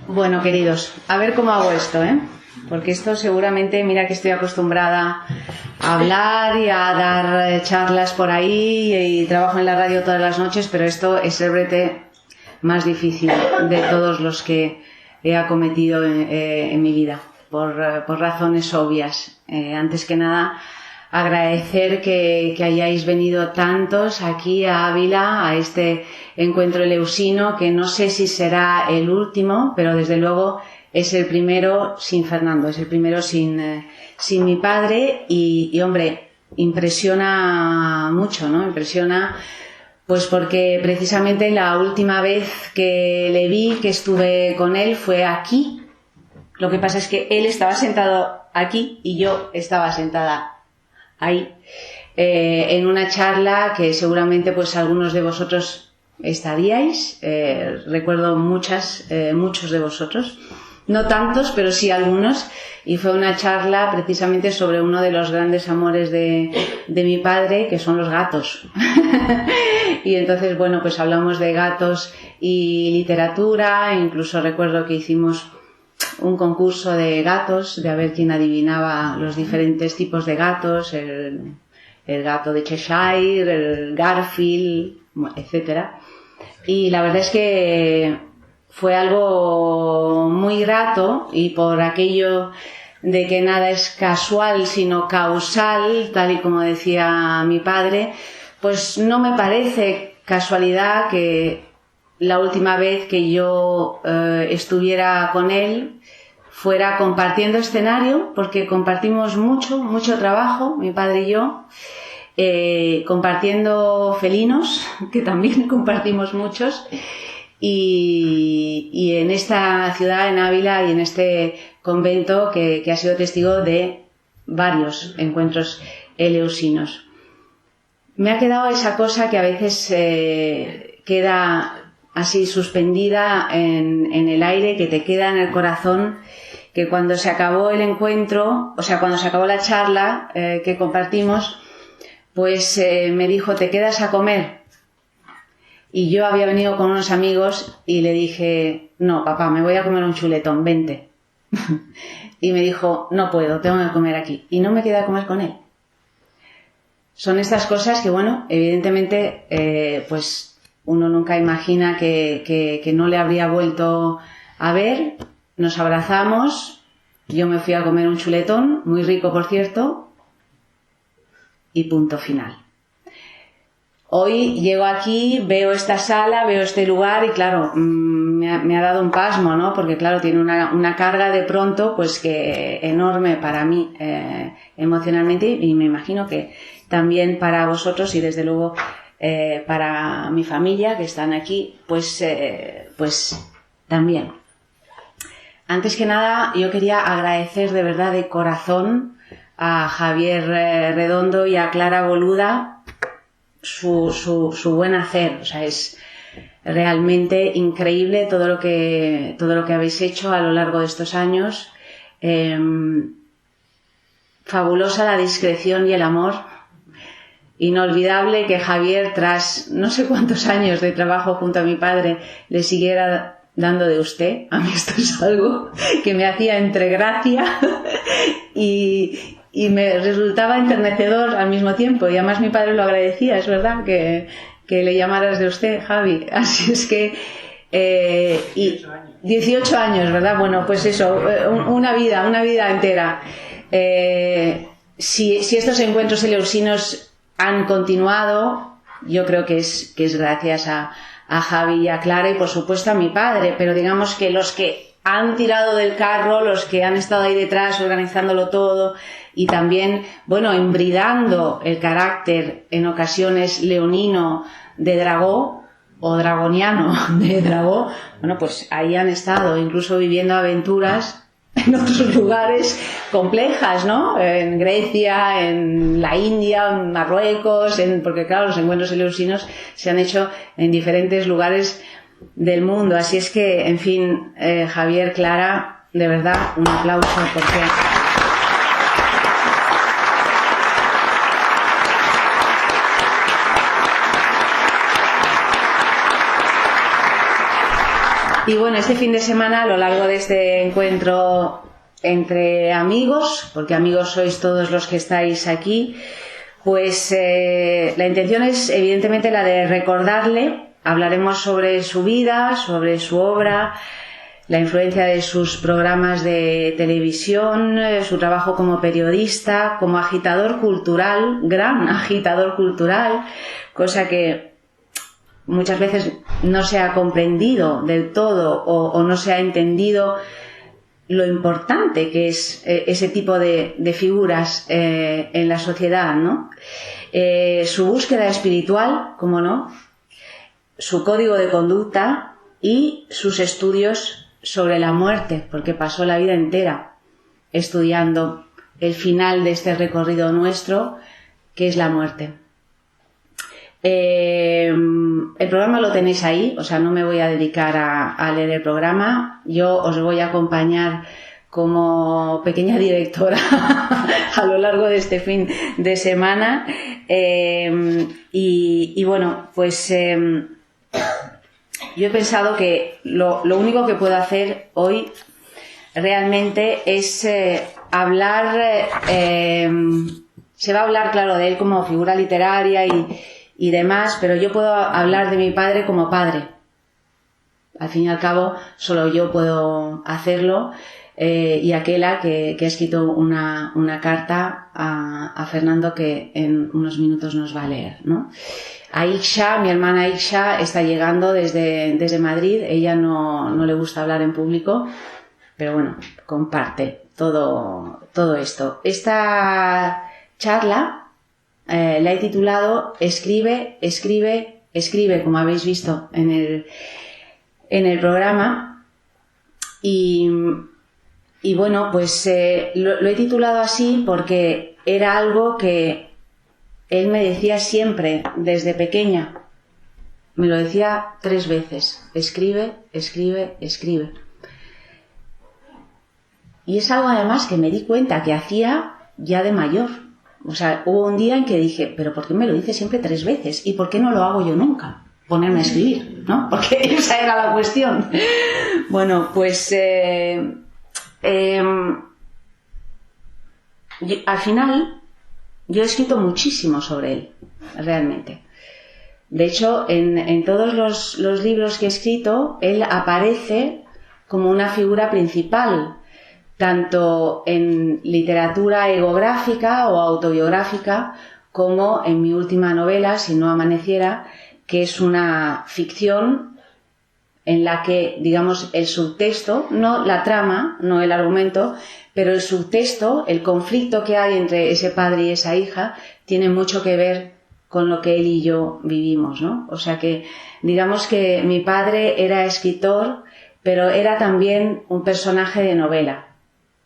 Bueno, queridos, a ver cómo hago esto, porque esto seguramente, mira que estoy acostumbrada a hablar y a dar charlas por ahí y trabajo en la radio todas las noches, pero esto es el brete más difícil de todos los que he acometido en mi vida, por razones obvias. Antes que nada, agradecer que hayáis venido tantos aquí a Ávila, a este encuentro eleusino, que no sé si será el último, pero desde luego es el primero sin Fernando, es el primero sin mi padre y hombre, impresiona mucho, ¿no? Impresiona, pues porque precisamente la última vez que le vi, que estuve con él, fue aquí. Lo que pasa es que él estaba sentado aquí y yo estaba sentada ahí, en una charla que seguramente pues algunos de vosotros estaríais, recuerdo muchos de vosotros, no tantos, pero sí algunos, y fue una charla precisamente sobre uno de los grandes amores de mi padre, que son los gatos. Y entonces, bueno, pues hablamos de gatos y literatura, incluso recuerdo que hicimos un concurso de gatos, de a ver quién adivinaba los diferentes tipos de gatos, el gato de Cheshire, el Garfield, etcétera. Y la verdad es que fue algo muy grato, y por aquello de que nada es casual sino causal, tal y como decía mi padre, pues no me parece casualidad que la última vez que yo estuviera con él fuera compartiendo escenario, porque compartimos mucho trabajo, mi padre y yo, compartiendo felinos, que también compartimos muchos, y en esta ciudad, en Ávila, y en este convento que ha sido testigo de varios encuentros eleusinos. Me ha quedado esa cosa que a veces queda así suspendida en el aire, que te queda en el corazón, que cuando se acabó el encuentro, o sea, cuando se acabó la charla que compartimos, pues me dijo: ¿te quedas a comer? Y yo había venido con unos amigos y le dije: no, papá, me voy a comer un chuletón, vente. Y me dijo: no puedo, tengo que comer aquí. Y no me quedé a comer con él. Son estas cosas que, bueno, evidentemente, pues uno nunca imagina que no le habría vuelto a ver. Nos abrazamos, yo me fui a comer un chuletón, muy rico por cierto, y punto final. Hoy llego aquí, veo esta sala, veo este lugar y claro, me ha dado un pasmo, ¿no? Porque claro, tiene una carga de pronto, pues que enorme para mí emocionalmente, y me imagino que también para vosotros, y desde luego para mi familia que están aquí, pues también. Antes que nada, yo quería agradecer de verdad, de corazón, a Javier Redondo y a Clara Boluda su buen hacer. O sea, es realmente increíble todo lo que habéis hecho a lo largo de estos años. Fabulosa la discreción y el amor. Inolvidable que Javier, tras no sé cuántos años de trabajo junto a mi padre, le siguiera dando de usted. A mí esto es algo que me hacía entre gracia y me resultaba enternecedor al mismo tiempo, y además mi padre lo agradecía. Es verdad que le llamaras de usted, Javi. Así es que 18 años, ¿verdad? Bueno, pues eso, una vida entera. Si estos encuentros eleusinos han continuado, yo creo que es gracias a Javi y a Clara, y por supuesto a mi padre, pero digamos que los que han tirado del carro, los que han estado ahí detrás organizándolo todo, y también, bueno, embridando el carácter en ocasiones leonino de Dragó, o dragoniano de Dragó, bueno, pues ahí han estado, incluso viviendo aventuras en otros lugares complejas, ¿no? En Grecia, en la India, en Marruecos, porque claro, los encuentros eleusinos se han hecho en diferentes lugares del mundo. Así es que, en fin, Javier, Clara, de verdad, un aplauso, porque Y bueno, este fin de semana, a lo largo de este encuentro entre amigos, porque amigos sois todos los que estáis aquí, pues la intención es evidentemente la de recordarle. Hablaremos sobre su vida, sobre su obra, la influencia de sus programas de televisión, su trabajo como periodista, como agitador cultural, gran agitador cultural, cosa que muchas veces no se ha comprendido del todo o no se ha entendido lo importante que es ese tipo de figuras en la sociedad, ¿no? Su búsqueda espiritual, como no, su código de conducta y sus estudios sobre la muerte, porque pasó la vida entera estudiando el final de este recorrido nuestro, que es la muerte. El programa lo tenéis ahí, o sea, no me voy a dedicar a leer el programa. Yo os voy a acompañar como pequeña directora a lo largo de este fin de semana. Y bueno, pues yo he pensado que lo único que puedo hacer hoy realmente es hablar. Se va a hablar, claro, de él como figura literaria y demás, pero yo puedo hablar de mi padre como padre. Al fin y al cabo, solo yo puedo hacerlo, y Aquela, que ha escrito una carta a Fernando que en unos minutos nos va a leer, ¿no? Aixa, mi hermana Aixa, está llegando desde Madrid. Ella no le gusta hablar en público, pero bueno, comparte todo esto. Esta charla la he titulado Escribe, escribe, escribe, como habéis visto en el programa. Y bueno, pues lo he titulado así porque era algo que él me decía siempre desde pequeña. Me lo decía 3 veces: escribe, escribe, escribe. Y es algo además que me di cuenta que hacía ya de mayor. O sea, hubo un día en que dije, ¿pero por qué me lo dice siempre 3 veces? ¿Y por qué no lo hago yo nunca? Ponerme a escribir, ¿no? Porque esa era la cuestión. Bueno, pues al final yo he escrito muchísimo sobre él, realmente. De hecho, en todos los libros que he escrito, él aparece como una figura principal, tanto en literatura egográfica o autobiográfica como en mi última novela, Si no amaneciera, que es una ficción en la que, digamos, el subtexto, no la trama, no el argumento, pero el subtexto, el conflicto que hay entre ese padre y esa hija, tiene mucho que ver con lo que él y yo vivimos, ¿no? O sea que, digamos que mi padre era escritor, pero era también un personaje de novela.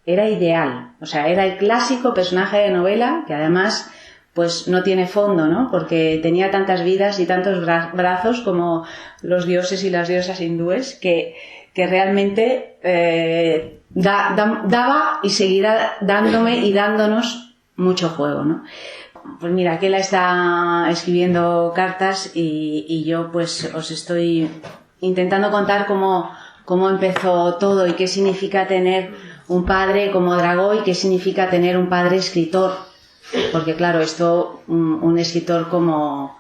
Era ideal, o sea, era el clásico personaje de novela que además pues no tiene fondo, ¿no? Porque tenía tantas vidas y tantos brazos como los dioses y las diosas hindúes que realmente daba y seguirá dándome y dándonos mucho juego, ¿no? Pues mira, Aquela está escribiendo cartas y yo pues os estoy intentando contar cómo empezó todo y qué significa tener un padre como Dragó y qué significa tener un padre escritor, porque claro, esto un escritor como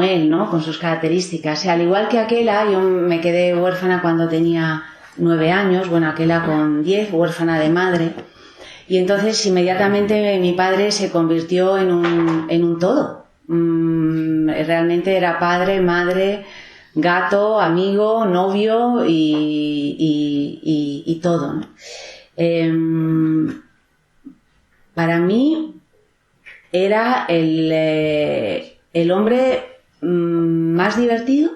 él, ¿no? Con sus características. Al igual que Aquela, yo me quedé huérfana cuando tenía 9 años, bueno, Aquela con 10, huérfana de madre, y entonces inmediatamente mi padre se convirtió en un todo. Realmente era padre, madre, gato, amigo, novio y todo, ¿no? Para mí era el hombre más divertido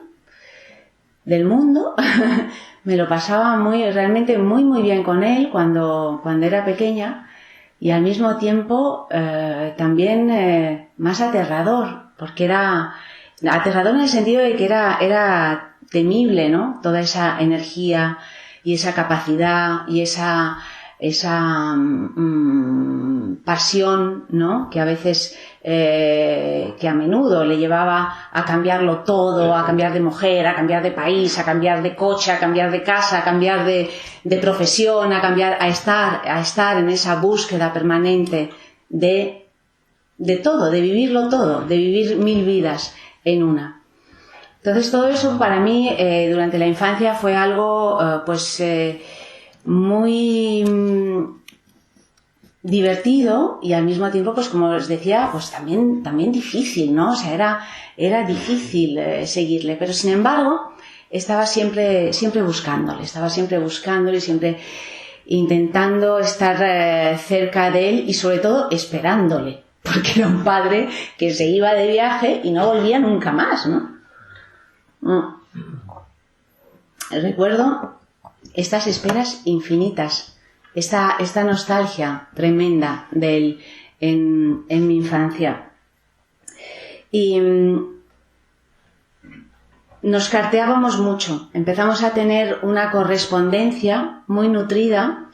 del mundo. Me lo pasaba realmente muy bien con él cuando era pequeña, y al mismo tiempo también más aterrador, porque era aterrador en el sentido de que era temible, ¿no? Toda esa energía y esa capacidad y esa pasión, ¿no? Que a veces que a menudo le llevaba a cambiarlo todo, a cambiar de mujer, a cambiar de país, a cambiar de coche, a cambiar de casa, a cambiar de profesión, a estar en esa búsqueda permanente de todo, de vivirlo todo, de vivir 1000 vidas en una. Entonces todo eso para mí durante la infancia fue algo muy divertido y al mismo tiempo, pues como os decía, pues también difícil, ¿no? O sea, era difícil seguirle, pero sin embargo estaba siempre buscándole, siempre intentando estar cerca de él y sobre todo esperándole, porque era un padre que se iba de viaje y no volvía nunca más, ¿no? Recuerdo estas esperas infinitas, esta nostalgia tremenda de él en mi infancia. Y nos carteábamos mucho, empezamos a tener una correspondencia muy nutrida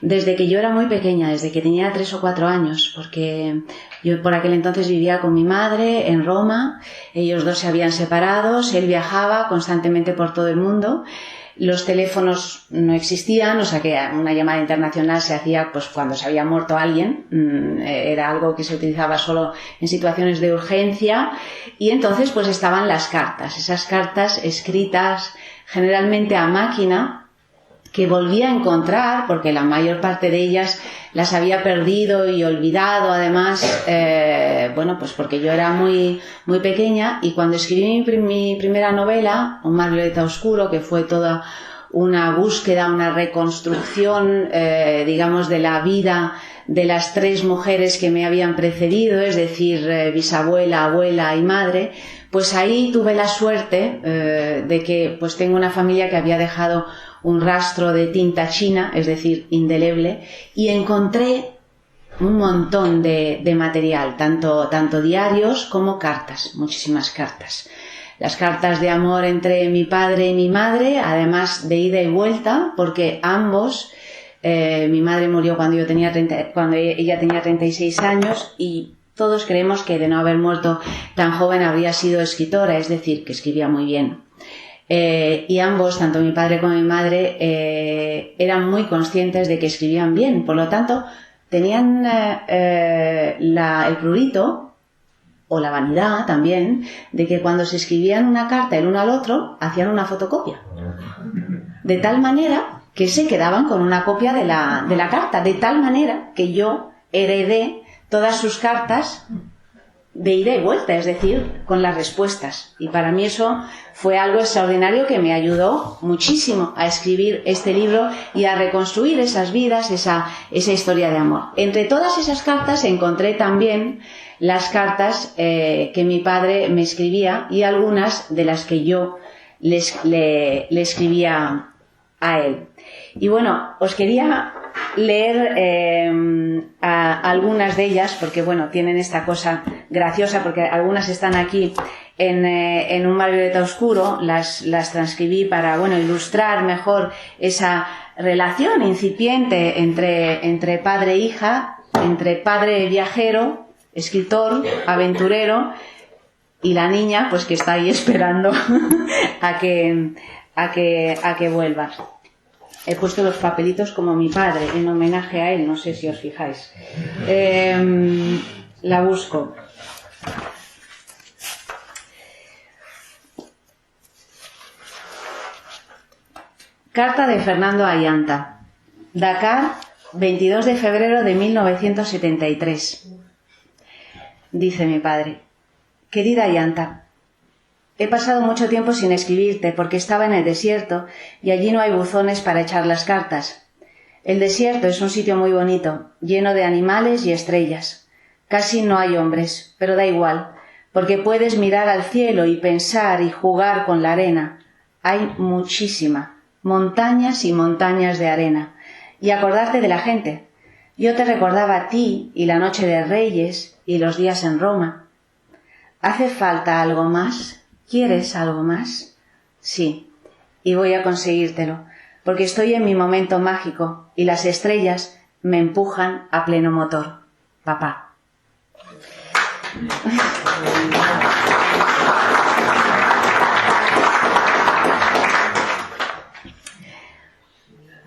desde que yo era muy pequeña, desde que tenía 3 o 4 años, porque yo por aquel entonces vivía con mi madre en Roma, ellos dos se habían separado, él viajaba constantemente por todo el mundo, los teléfonos no existían, o sea que una llamada internacional se hacía pues cuando se había muerto alguien, era algo que se utilizaba solo en situaciones de urgencia, y entonces pues estaban las cartas, esas cartas escritas generalmente a máquina, que volví a encontrar porque la mayor parte de ellas las había perdido y olvidado, además, pues porque yo era muy pequeña, y cuando escribí mi primera novela, Un mar violeta oscuro, que fue toda una búsqueda, una reconstrucción, digamos, de la vida de las 3 mujeres que me habían precedido, es decir, bisabuela, abuela y madre, pues ahí tuve la suerte de que pues tengo una familia que había dejado un rastro de tinta china, es decir, indeleble, y encontré un montón de material, tanto diarios como cartas, muchísimas cartas. Las cartas de amor entre mi padre y mi madre, además de ida y vuelta, porque ambos, mi madre murió cuando ella tenía 36 años, y todos creemos que de no haber muerto tan joven habría sido escritora, es decir, que escribía muy bien. Y ambos, tanto mi padre como mi madre, eran muy conscientes de que escribían bien, por lo tanto tenían el prurito o la vanidad también de que cuando se escribían una carta el uno al otro hacían una fotocopia, de tal manera que se quedaban con una copia de la carta, de tal manera que yo heredé todas sus cartas de ida y vuelta, es decir, con las respuestas. Y para mí eso fue algo extraordinario que me ayudó muchísimo a escribir este libro y a reconstruir esas vidas, esa historia de amor. Entre todas esas cartas encontré también las cartas que mi padre me escribía y algunas de las que yo le escribía a él. Y bueno, os quería leer algunas de ellas porque bueno, tienen esta cosa graciosa, porque algunas están aquí en Un mar violeta oscuro, las transcribí para ilustrar mejor esa relación incipiente entre padre e hija, entre padre viajero, escritor, aventurero, y la niña pues que está ahí esperando a que vuelva. He puesto los papelitos como mi padre, en homenaje a él, no sé si os fijáis. La busco. Carta de Fernando Ayanta. Dakar, 22 de febrero de 1973. Dice mi padre: Querida Ayanta, he pasado mucho tiempo sin escribirte porque estaba en el desierto y allí no hay buzones para echar las cartas. El desierto es un sitio muy bonito, lleno de animales y estrellas. Casi no hay hombres, pero da igual, porque puedes mirar al cielo y pensar y jugar con la arena. Hay muchísima, montañas y montañas de arena. Y acordarte de la gente. Yo te recordaba a ti y la noche de Reyes y los días en Roma. ¿Hace falta algo más? ¿Quieres algo más? Sí, y voy a conseguírtelo, porque estoy en mi momento mágico y las estrellas me empujan a pleno motor. Papá.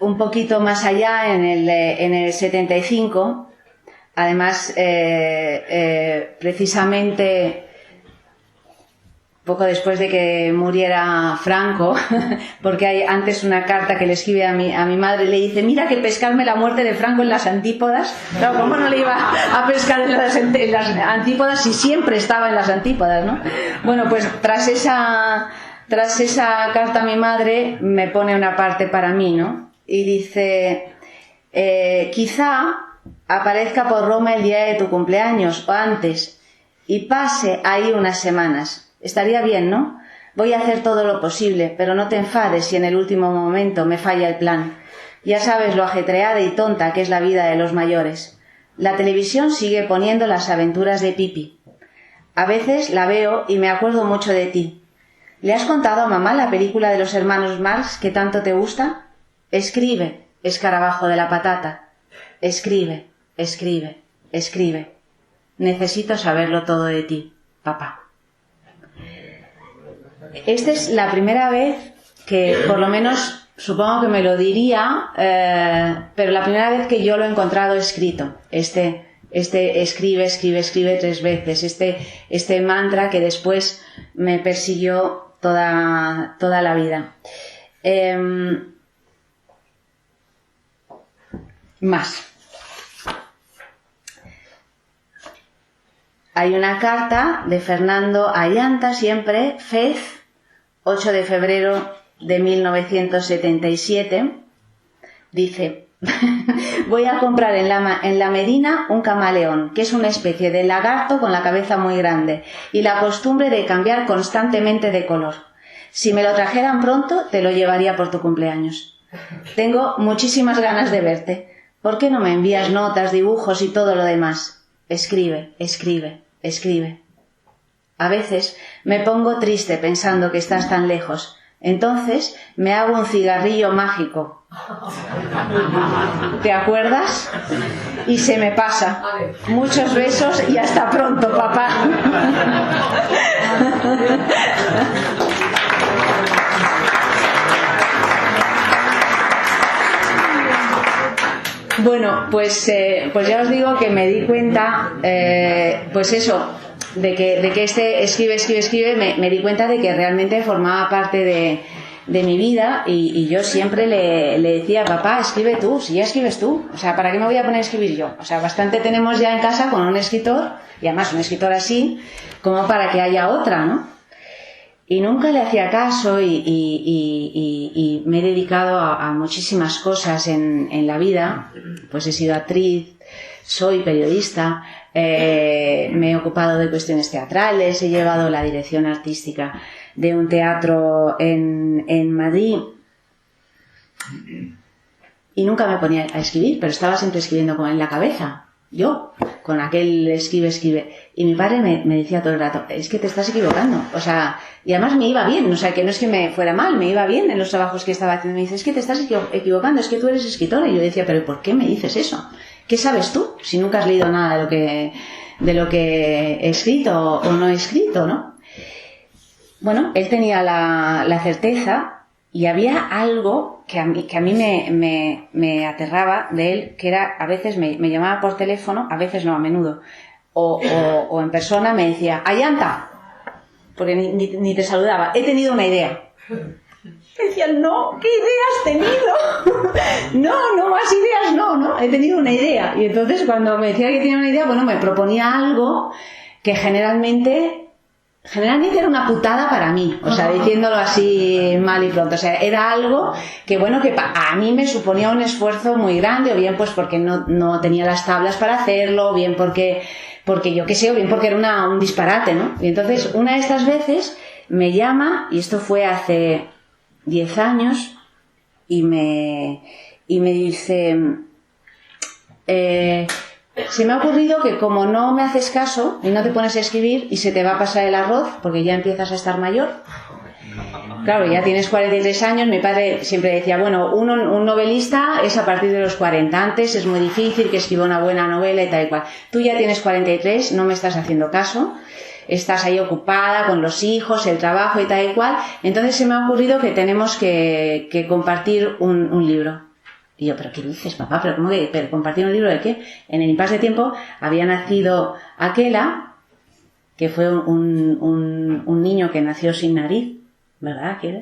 Un poquito más allá, en el 75, además, precisamente poco después de que muriera Franco, porque hay antes una carta que le escribe a mi madre, le dice: mira que pescarme la muerte de Franco en las antípodas. Claro, ¿cómo no le iba a pescar en las antípodas si siempre estaba en las antípodas, ¿no? Bueno, pues tras esa carta a mi madre me pone una parte para mí, ¿no? Y dice: quizá aparezca por Roma el día de tu cumpleaños o antes y pase ahí unas semanas. Estaría bien, ¿no? Voy a hacer todo lo posible, pero no te enfades si en el último momento me falla el plan. Ya sabes lo ajetreada y tonta que es la vida de los mayores. La televisión sigue poniendo las aventuras de Pipi. A veces la veo y me acuerdo mucho de ti. ¿Le has contado a mamá la película de los hermanos Marx que tanto te gusta? Escribe, escarabajo de la patata. Escribe, escribe, escribe. Necesito saberlo todo de ti, papá. Esta es la primera vez que, por lo menos, supongo que me lo diría, pero la primera vez que yo lo he encontrado escrito. Este escribe, escribe, escribe 3 veces. Este mantra que después me persiguió toda la vida. Más. Hay una carta de Fernando Ayanta, siempre, Fez, 8 de febrero de 1977. Dice: voy a comprar en la Medina un camaleón, que es una especie de lagarto con la cabeza muy grande y la costumbre de cambiar constantemente de color. Si me lo trajeran pronto, te lo llevaría por tu cumpleaños. Tengo muchísimas ganas de verte. ¿Por qué no me envías notas, dibujos y todo lo demás? Escribe, escribe, escribe. A veces me pongo triste pensando que estás tan lejos. Entonces me hago un cigarrillo mágico. ¿Te acuerdas? Y se me pasa. Muchos besos y hasta pronto, papá. Bueno, pues ya os digo que me di cuenta, pues eso, de que este escribe, escribe, escribe, me di cuenta de que realmente formaba parte de mi vida y yo siempre le decía: papá, escribe tú, si ya escribes tú, o sea, ¿para qué me voy a poner a escribir yo? O sea, bastante tenemos ya en casa con un escritor, y además un escritor así, como para que haya otra, ¿no? Y nunca le hacía caso y me he dedicado a muchísimas cosas en la vida. Pues he sido actriz, soy periodista, me he ocupado de cuestiones teatrales, he llevado la dirección artística de un teatro en Madrid y nunca me ponía a escribir, pero estaba siempre escribiendo como en la cabeza. Yo, con aquel escribe, escribe. Y mi padre me decía todo el rato: es que te estás equivocando. O sea, y además me iba bien. O sea, que no es que me fuera mal, me iba bien en los trabajos que estaba haciendo. Me dice: es que te estás equivocando, es que tú eres escritora. Y yo decía: pero ¿por qué me dices eso? ¿Qué sabes tú? Si nunca has leído nada de lo que he escrito o no he escrito, ¿no? Bueno, él tenía la certeza. Y había algo que a mí me aterraba de él, que era: a veces me llamaba por teléfono, a veces no, a menudo, o en persona me decía: Ayanta, porque ni te saludaba, he tenido una idea. Me decía: no, ¿qué idea has tenido? No más ideas, no, he tenido una idea. Y entonces cuando me decía que tenía una idea, bueno, me proponía algo que generalmente era una putada para mí, o sea, diciéndolo así mal y pronto. O sea, era algo que, bueno, que a mí me suponía un esfuerzo muy grande, o bien pues porque no tenía las tablas para hacerlo, o bien porque yo qué sé, o bien porque era un disparate, ¿no? Y entonces, una de estas veces me llama, y esto fue hace 10 años, y me dice: se me ha ocurrido que como no me haces caso y no te pones a escribir y se te va a pasar el arroz porque ya empiezas a estar mayor, claro, ya tienes 43 años, mi padre siempre decía, bueno, un novelista es a partir de los 40, antes es muy difícil que escriba una buena novela y tal y cual. Tú ya tienes 43, no me estás haciendo caso, estás ahí ocupada con los hijos, el trabajo y tal y cual, entonces se me ha ocurrido que tenemos que compartir un libro. Y yo, ¿pero qué dices, papá? ¿Pero cómo que compartir un libro de qué? En el impasse de tiempo había nacido Aquela, que fue un niño que nació sin nariz, ¿verdad, Aquela?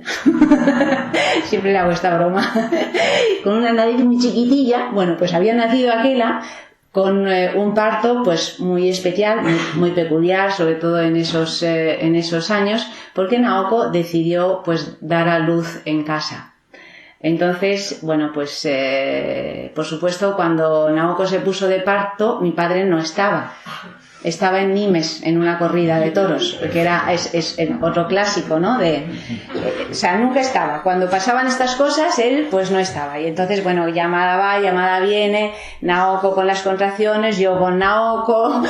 Siempre le hago esta broma. Con una nariz muy chiquitilla. Bueno, pues había nacido Aquela con un parto pues muy especial, muy peculiar, sobre todo en esos años, porque Naoko decidió pues dar a luz en casa. Entonces, bueno, pues por supuesto cuando Naoko se puso de parto, mi padre no estaba. Estaba en Nimes, en una corrida de toros, que es otro clásico, ¿no? O sea, nunca estaba. Cuando pasaban estas cosas, él pues no estaba. Y entonces, bueno, llamada va, llamada viene, Naoko con las contracciones, yo con Naoko,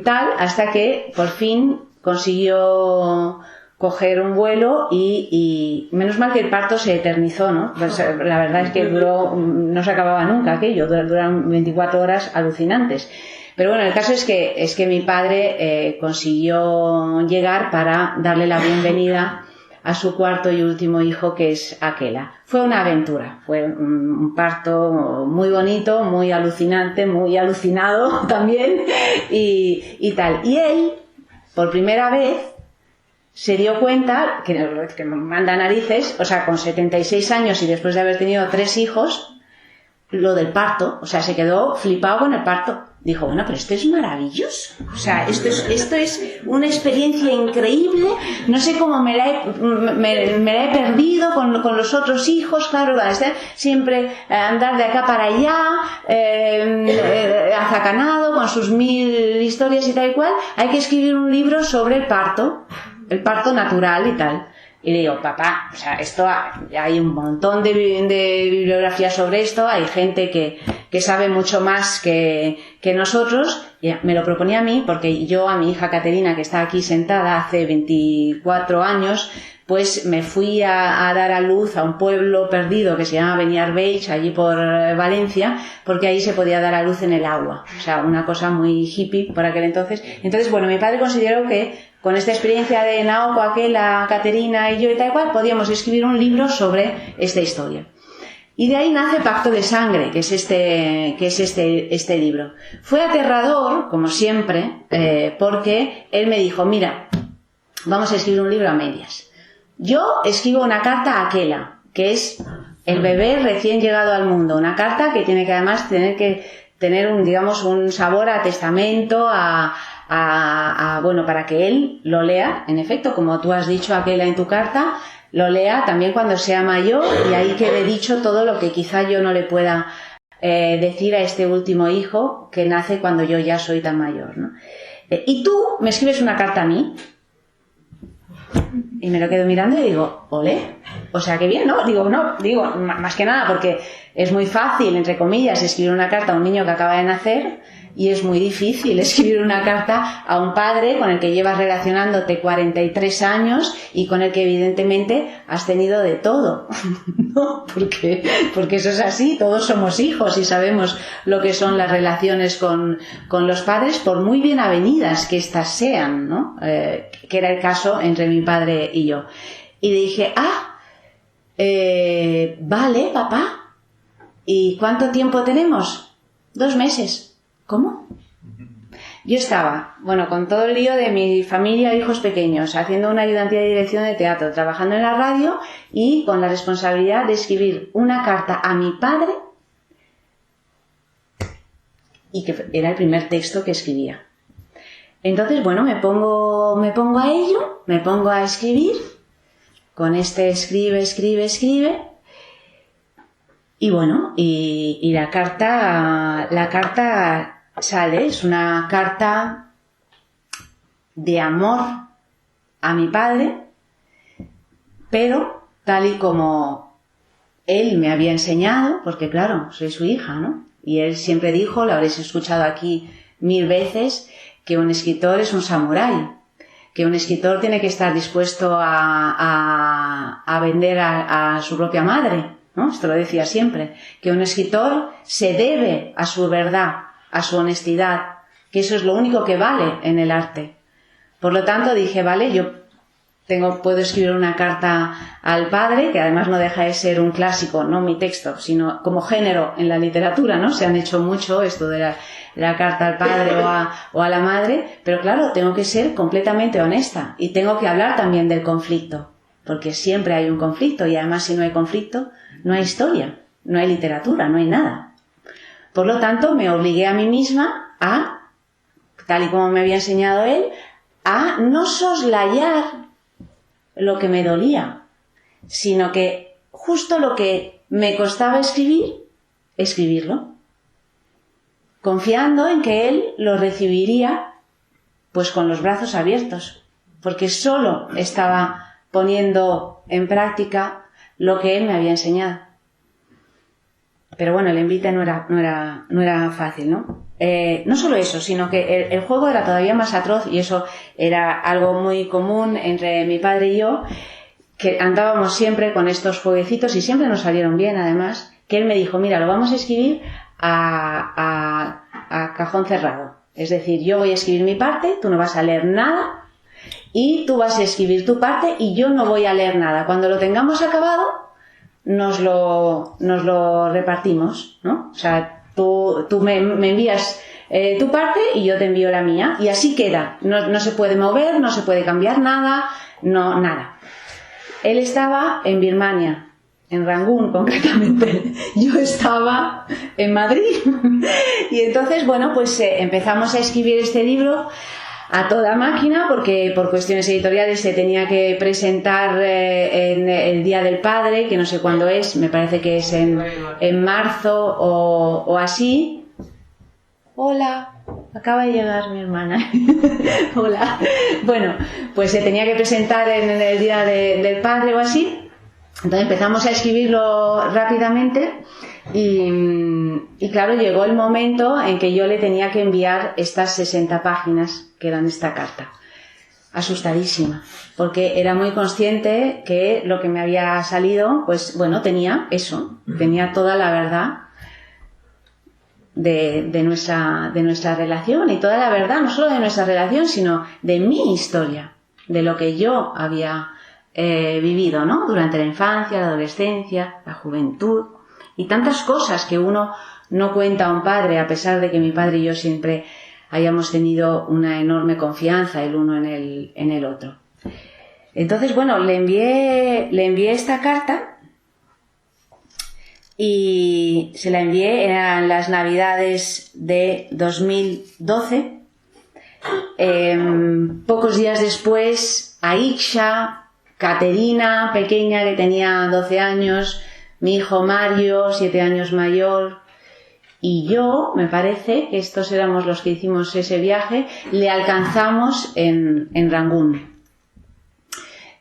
tal, hasta que por fin consiguió coger un vuelo y menos mal que el parto se eternizó, ¿no? Pues, la verdad es que no se acababa nunca aquello, duran 24 horas alucinantes. Pero bueno, el caso es que mi padre consiguió llegar para darle la bienvenida a su cuarto y último hijo, que es Aquela. Fue una aventura, fue un parto muy bonito, muy alucinante, muy alucinado también y tal. Y él, por primera vez, se dio cuenta que manda narices, o sea, con 76 años y después de haber tenido 3 hijos, lo del parto, o sea, se quedó flipado con el parto. Dijo, bueno, pero esto es maravilloso, o sea, esto es una experiencia increíble, no sé cómo me la he perdido con los otros hijos, claro, siempre andar de acá para allá, azacanado, con sus 1000 historias y tal y cual. Hay que escribir un libro sobre el parto natural y tal. Y le digo, papá, o sea, esto hay un montón de bibliografía sobre esto, hay gente que sabe mucho más que nosotros. Y me lo proponía a mí porque yo a mi hija Caterina, que está aquí sentada hace 24 años, pues me fui a dar a luz a un pueblo perdido que se llama Beniarbeig, allí por Valencia, porque ahí se podía dar a luz en el agua. O sea, una cosa muy hippie por aquel entonces. Entonces, bueno, mi padre consideró que con esta experiencia de Naoko, Aquela, Caterina y yo y tal cual, podíamos escribir un libro sobre esta historia. Y de ahí nace Pacto de Sangre, que es este libro. Fue aterrador, como siempre, porque él me dijo, mira, vamos a escribir un libro a medias. Yo escribo una carta a Aquela, que es el bebé recién llegado al mundo. Una carta que tiene que además tener un sabor a testamento, bueno, para que él lo lea, en efecto, como tú has dicho, Aquela, en tu carta, lo lea también cuando sea mayor y ahí quede dicho todo lo que quizá yo no le pueda decir a este último hijo que nace cuando yo ya soy tan mayor, ¿no? Y tú me escribes una carta a mí. Y me lo quedo mirando y digo, ole, o sea, qué bien, ¿no? Digo, más que nada porque es muy fácil, entre comillas, escribir una carta a un niño que acaba de nacer y es muy difícil escribir una carta a un padre con el que llevas relacionándote 43 años y con el que evidentemente has tenido de todo, ¿no? Porque eso es así, todos somos hijos y sabemos lo que son las relaciones con los padres, por muy bien avenidas que éstas sean, ¿no? Que era el caso entre mi padre y yo. Y dije, vale, papá, ¿y cuánto tiempo tenemos? 2 meses. ¿Cómo? Yo estaba, bueno, con todo el lío de mi familia e hijos pequeños, haciendo una ayudantía de dirección de teatro, trabajando en la radio y con la responsabilidad de escribir una carta a mi padre y que era el primer texto que escribía. Entonces, bueno, me pongo a ello, me pongo a escribir, con escribe, y bueno, y la carta sale, es una carta de amor a mi padre, pero tal y como él me había enseñado, porque claro, soy su hija, ¿no? Y él siempre dijo, lo habréis escuchado aquí 1000 veces, que un escritor es un samurái, que un escritor tiene que estar dispuesto a vender a su propia madre, ¿no? Esto lo decía siempre, que un escritor se debe a su verdad, a su honestidad, que eso es lo único que vale en el arte. Por lo tanto dije, vale, yo puedo escribir una carta al padre, que además no deja de ser un clásico, no mi texto, sino como género en la literatura, ¿no? Se han hecho mucho esto de la carta al padre o a la madre, pero claro, tengo que ser completamente honesta y tengo que hablar también del conflicto, porque siempre hay un conflicto y además si no hay conflicto, no hay historia, no hay literatura, no hay nada. Por lo tanto, me obligué a mí misma a, tal y como me había enseñado él, a no soslayar lo que me dolía, sino que justo lo que me costaba escribir, escribirlo, confiando en que él lo recibiría pues con los brazos abiertos, porque solo estaba poniendo en práctica lo que él me había enseñado. Pero bueno, el envite no era fácil, ¿no? No solo eso, sino que el juego era todavía más atroz y eso era algo muy común entre mi padre y yo, que andábamos siempre con estos jueguecitos y siempre nos salieron bien además, que él me dijo, mira, lo vamos a escribir a cajón cerrado. Es decir, yo voy a escribir mi parte, tú no vas a leer nada y tú vas a escribir tu parte y yo no voy a leer nada. Cuando lo tengamos acabado, nos lo repartimos, ¿no? O sea, tú me envías tu parte y yo te envío la mía y así queda. No se puede mover, no se puede cambiar nada, nada. Él estaba en Birmania, en Rangún concretamente. Yo estaba en Madrid. Y entonces, bueno, pues empezamos a escribir este libro a toda máquina porque por cuestiones editoriales se tenía que presentar en el Día del Padre, que no sé cuándo es, me parece que es en marzo o así. Hola, acaba de llegar mi hermana. Hola. Bueno, pues se tenía que presentar en el Día del Padre o así. Entonces empezamos a escribirlo rápidamente y claro, llegó el momento en que yo le tenía que enviar estas 60 páginas que eran esta carta. Asustadísima, porque era muy consciente que lo que me había salido, pues bueno, tenía eso, tenía toda la verdad de nuestra relación y toda la verdad, no solo de nuestra relación, sino de mi historia, de lo que yo había vivido, ¿no? Durante la infancia, la adolescencia, la juventud y tantas cosas que uno no cuenta a un padre, a pesar de que mi padre y yo siempre hayamos tenido una enorme confianza el uno en el otro. Entonces, bueno, le envié esta carta y se la envié, eran las Navidades de 2012. Pocos días después, a Iksha, Caterina, pequeña, que tenía 12 años, mi hijo Mario, 7 años mayor, y yo, me parece que estos éramos los que hicimos ese viaje, le alcanzamos en Rangún.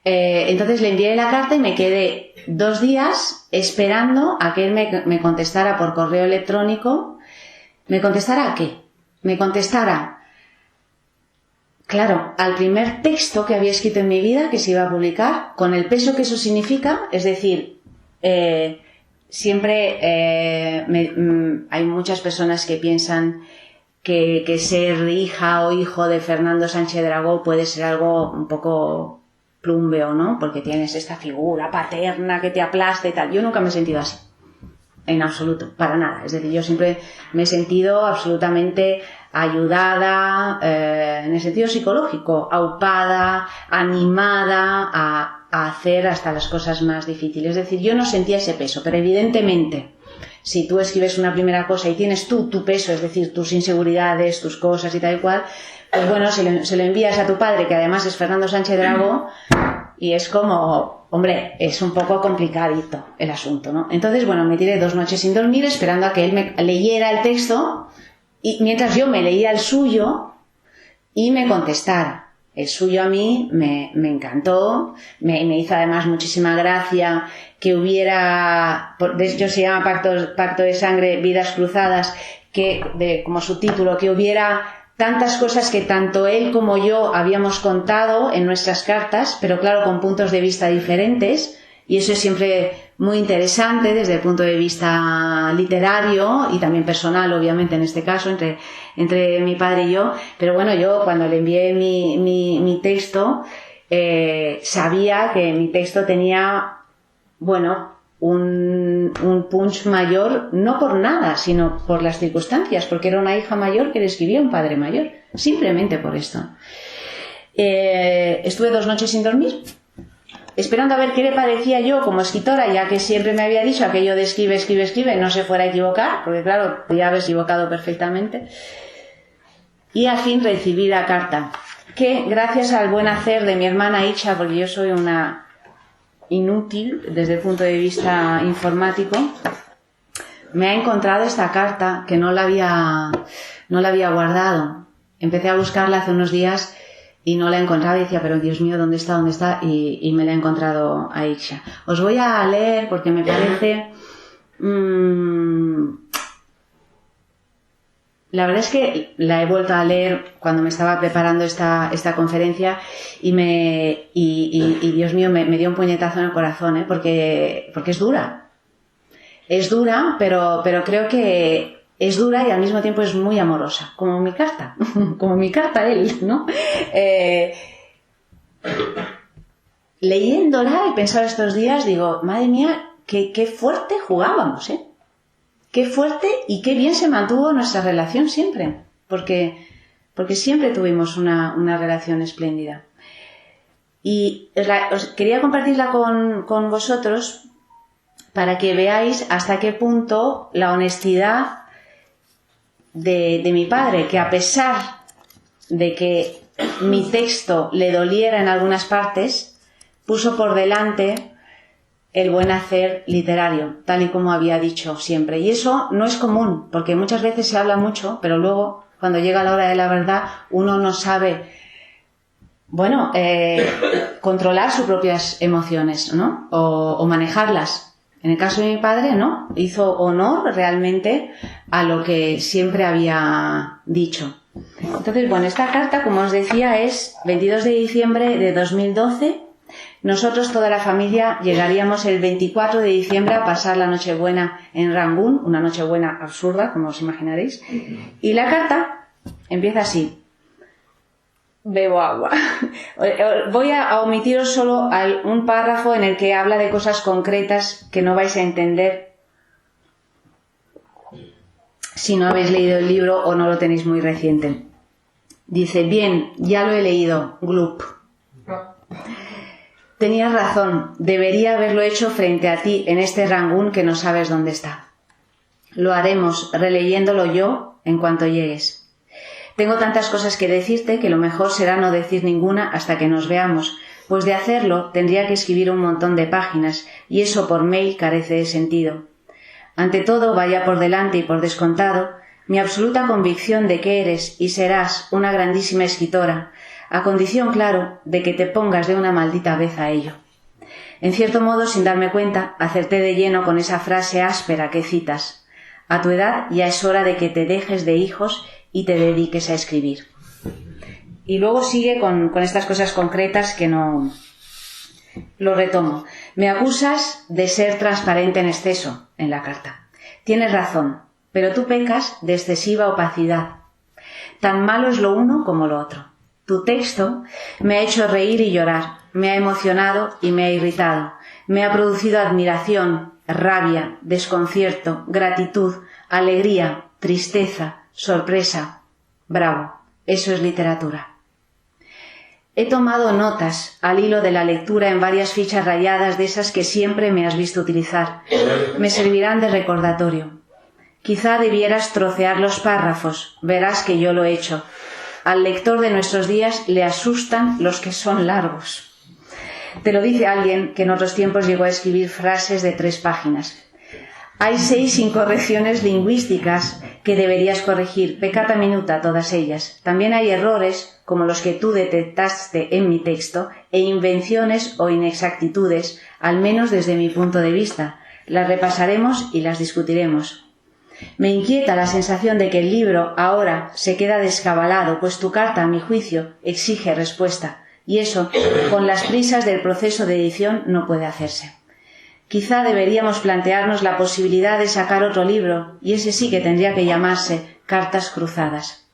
Entonces le envié la carta y me quedé 2 días esperando a que él me contestara por correo electrónico. ¿Me contestara a qué? Me contestara, claro, al primer texto que había escrito en mi vida, que se iba a publicar, con el peso que eso significa, es decir, siempre hay muchas personas que piensan que ser hija o hijo de Fernando Sánchez Dragó puede ser algo un poco plumbeo, ¿no? Porque tienes esta figura paterna que te aplasta y tal. Yo nunca me he sentido así, en absoluto, para nada. Es decir, yo siempre me he sentido absolutamente ayudada, en el sentido psicológico, aupada, animada a hacer hasta las cosas más difíciles. Es decir, yo no sentía ese peso, pero evidentemente, si tú escribes una primera cosa y tienes tú tu peso, es decir, tus inseguridades, tus cosas y tal y cual, pues bueno, se lo envías a tu padre, que además es Fernando Sánchez Dragó, y es como, hombre, es un poco complicadito el asunto, ¿no? Entonces, bueno, me tiré 2 noches sin dormir esperando a que él me leyera el texto y mientras yo me leía el suyo y me contestara. El suyo a mí me encantó, me hizo además muchísima gracia que hubiera, de hecho se llama Pacto de Sangre, Vidas Cruzadas, como subtítulo, que hubiera tantas cosas que tanto él como yo habíamos contado en nuestras cartas, pero claro, con puntos de vista diferentes, y eso es siempre muy interesante desde el punto de vista literario y también personal, obviamente, en este caso, entre mi padre y yo. Pero bueno, yo cuando le envié mi texto, sabía que mi texto tenía, bueno, un punch mayor, no por nada, sino por las circunstancias, porque era una hija mayor que le escribía a un padre mayor, simplemente por esto. Estuve 2 noches sin dormir, esperando a ver qué le parecía yo como escritora, ya que siempre me había dicho aquello de escribe, no se fuera a equivocar, porque claro, podía haberse equivocado perfectamente. Y al fin recibí la carta, que gracias al buen hacer de mi hermana Icha, porque yo soy una inútil desde el punto de vista informático, me ha encontrado esta carta que no la había guardado. Empecé a buscarla hace unos días y no la encontraba y decía, pero Dios mío, ¿dónde está? Y me la he encontrado a Icha. Os voy a leer porque me parece... La verdad es que la he vuelto a leer cuando me estaba preparando esta conferencia y Dios mío, me dio un puñetazo en el corazón, porque es dura. Es dura, pero creo que es dura y al mismo tiempo es muy amorosa, como mi carta, como mi carta a él, ¿no? Leyéndola y pensado estos días, digo, madre mía, qué fuerte jugábamos, ¿eh? Qué fuerte y qué bien se mantuvo nuestra relación siempre, porque siempre tuvimos una relación espléndida. Y os quería compartirla con vosotros para que veáis hasta qué punto la honestidad de mi padre, que a pesar de que mi texto le doliera en algunas partes, puso por delante el buen hacer literario, tal y como había dicho siempre. Y eso no es común, porque muchas veces se habla mucho, pero luego, cuando llega la hora de la verdad, uno no sabe, bueno, controlar sus propias emociones, ¿no? O manejarlas. En el caso de mi padre, no. Hizo honor realmente a lo que siempre había dicho. Entonces, bueno, esta carta, como os decía, es 22 de diciembre de 2012. Nosotros, toda la familia, llegaríamos el 24 de diciembre a pasar la Nochebuena en Rangún, una Nochebuena absurda, como os imaginaréis. Y la carta empieza así. Bebo agua. Voy a omitiros solo un párrafo en el que habla de cosas concretas que no vais a entender si no habéis leído el libro o no lo tenéis muy reciente. Dice, bien, ya lo he leído, Glup. Tenías razón, debería haberlo hecho frente a ti en este Rangún que no sabes dónde está. Lo haremos releyéndolo yo en cuanto llegues. Tengo tantas cosas que decirte que lo mejor será no decir ninguna hasta que nos veamos, pues de hacerlo tendría que escribir un montón de páginas y eso por mail carece de sentido. Ante todo, vaya por delante y por descontado, mi absoluta convicción de que eres y serás una grandísima escritora, a condición, claro, de que te pongas de una maldita vez a ello. En cierto modo, sin darme cuenta, acerté de lleno con esa frase áspera que citas. A tu edad ya es hora de que te dejes de hijos y te dediques a escribir. Y luego sigue con estas cosas concretas que no... Lo retomo. Me acusas de ser transparente en exceso en la carta. Tienes razón, pero tú pecas de excesiva opacidad. Tan malo es lo uno como lo otro. Tu texto me ha hecho reír y llorar, me ha emocionado y me ha irritado, me ha producido admiración, rabia, desconcierto, gratitud, alegría, tristeza, sorpresa. Bravo, eso es literatura. He tomado notas al hilo de la lectura en varias fichas rayadas de esas que siempre me has visto utilizar. Me servirán de recordatorio. Quizá debieras trocear los párrafos, verás que yo lo he hecho. Al lector de nuestros días le asustan los que son largos. Te lo dice alguien que en otros tiempos llegó a escribir frases de 3 páginas. Hay 6 incorrecciones lingüísticas que deberías corregir, peccata minuta todas ellas. También hay errores, como los que tú detectaste en mi texto, e invenciones o inexactitudes, al menos desde mi punto de vista. Las repasaremos y las discutiremos. Me inquieta la sensación de que el libro ahora se queda descabalado, pues tu carta, a mi juicio, exige respuesta, y eso, con las prisas del proceso de edición, no puede hacerse. Quizá deberíamos plantearnos la posibilidad de sacar otro libro, y ese sí que tendría que llamarse Cartas cruzadas.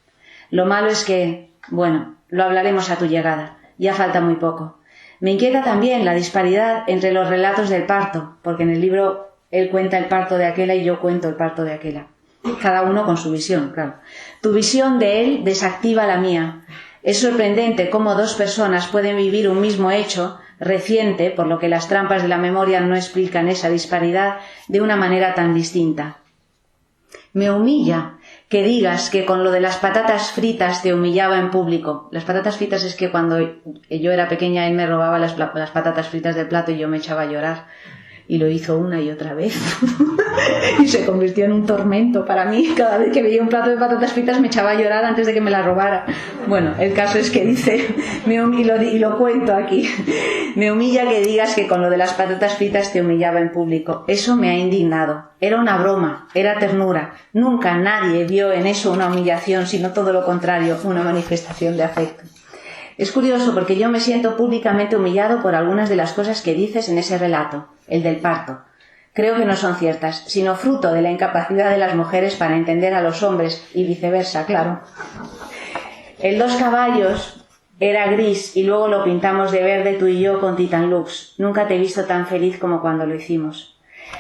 Lo malo es que, bueno, lo hablaremos a tu llegada, ya falta muy poco. Me inquieta también la disparidad entre los relatos del parto, porque en el libro él cuenta el parto de aquela y yo cuento el parto de aquela. Cada uno con su visión, claro. Tu visión de él desactiva la mía. Es sorprendente cómo dos personas pueden vivir un mismo hecho reciente, por lo que las trampas de la memoria no explican esa disparidad de una manera tan distinta. Me humilla que digas que con lo de las patatas fritas te humillaba en público. Las patatas fritas es que cuando yo era pequeña él me robaba las patatas fritas del plato y yo me echaba a llorar. Y lo hizo una y otra vez. Y se convirtió en un tormento para mí. Cada vez que veía un plato de patatas fritas me echaba a llorar antes de que me la robara. Bueno, el caso es que dice, y lo cuento aquí, me humilla que digas que con lo de las patatas fritas te humillaba en público. Eso me ha indignado. Era una broma, era ternura. Nunca nadie vio en eso una humillación, sino todo lo contrario, una manifestación de afecto. Es curioso porque yo me siento públicamente humillado por algunas de las cosas que dices en ese relato, el del parto. Creo que no son ciertas, sino fruto de la incapacidad de las mujeres para entender a los hombres y viceversa, claro. El 2 caballos era gris y luego lo pintamos de verde tú y yo con Titan Lux. Nunca te he visto tan feliz como cuando lo hicimos.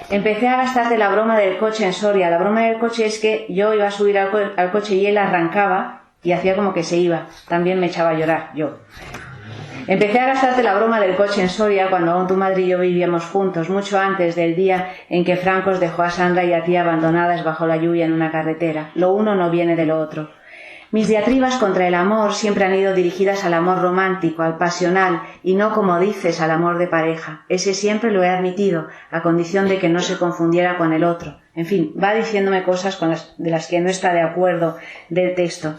Empecé a gastarte la broma del coche en Soria. La broma del coche es que yo iba a subir al coche y él arrancaba y hacía como que se iba. También me echaba a llorar, yo. Empecé a gastarte la broma del coche en Soria cuando aún tu madre y yo vivíamos juntos, mucho antes del día en que Francos dejó a Sandra y a ti abandonadas bajo la lluvia en una carretera. Lo uno no viene de lo otro. Mis diatribas contra el amor siempre han ido dirigidas al amor romántico, al pasional, y no, como dices, al amor de pareja. Ese siempre lo he admitido, a condición de que no se confundiera con el otro. En fin, va diciéndome cosas de las que no está de acuerdo del texto.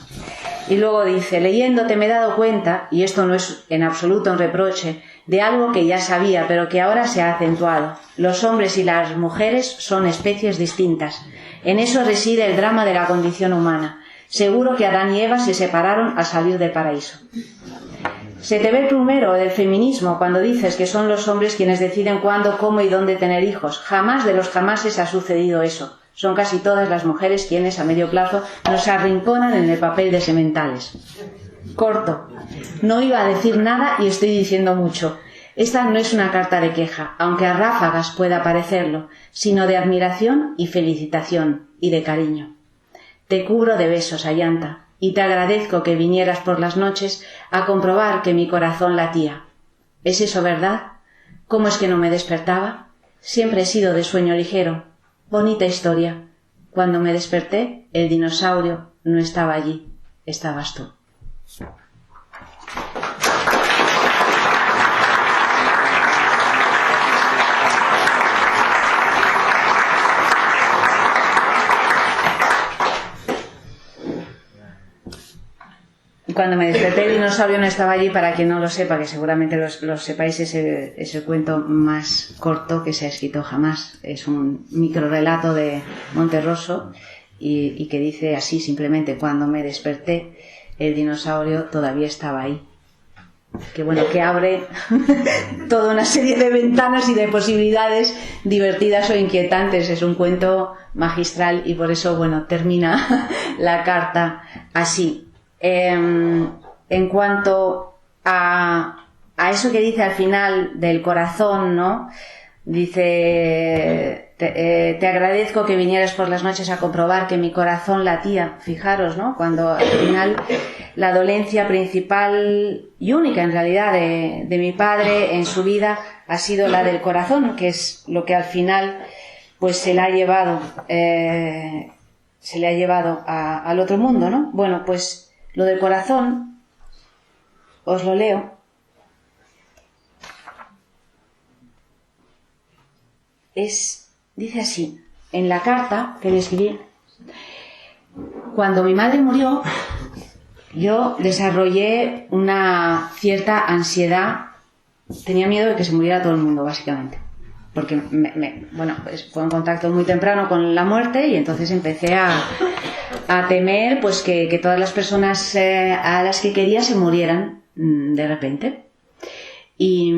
Y luego dice, leyéndote me he dado cuenta, y esto no es en absoluto un reproche, de algo que ya sabía, pero que ahora se ha acentuado. Los hombres y las mujeres son especies distintas. En eso reside el drama de la condición humana. Seguro que Adán y Eva se separaron al salir del paraíso. Se te ve el plumero del feminismo cuando dices que son los hombres quienes deciden cuándo, cómo y dónde tener hijos. Jamás de los jamases ha sucedido eso. Son casi todas las mujeres quienes a medio plazo nos arrinconan en el papel de sementales. Corto. No iba a decir nada y estoy diciendo mucho. Esta no es una carta de queja, aunque a ráfagas pueda parecerlo, sino de admiración y felicitación y de cariño. Te cubro de besos, Ayanta, y te agradezco que vinieras por las noches a comprobar que mi corazón latía. ¿Es eso verdad? ¿Cómo es que no me despertaba? Siempre he sido de sueño ligero. Bonita historia. Cuando me desperté, el dinosaurio no estaba allí, estabas tú. Cuando me desperté, el dinosaurio no estaba allí. Para quien no lo sepa, que seguramente lo sepáis, es el cuento más corto que se ha escrito jamás. Es un microrelato de Monterroso y que dice así simplemente: cuando me desperté, el dinosaurio todavía estaba ahí. Que bueno, que abre toda una serie de ventanas y de posibilidades divertidas o inquietantes. Es un cuento magistral y por eso, bueno, termina la carta así. En cuanto a eso que dice al final del corazón, ¿no? Dice, te agradezco que vinieras por las noches a comprobar que mi corazón latía. Fijaros, ¿no? Cuando al final la dolencia principal y única en realidad de mi padre en su vida ha sido la del corazón, que es lo que al final pues se le ha llevado al otro mundo, ¿no? Bueno, pues lo del corazón, os lo leo. Dice así, en la carta que le escribí: cuando mi madre murió, yo desarrollé una cierta ansiedad, tenía miedo de que se muriera todo el mundo, básicamente. porque bueno, pues fue un contacto muy temprano con la muerte y entonces empecé a temer pues que todas las personas a las que quería se murieran de repente. Y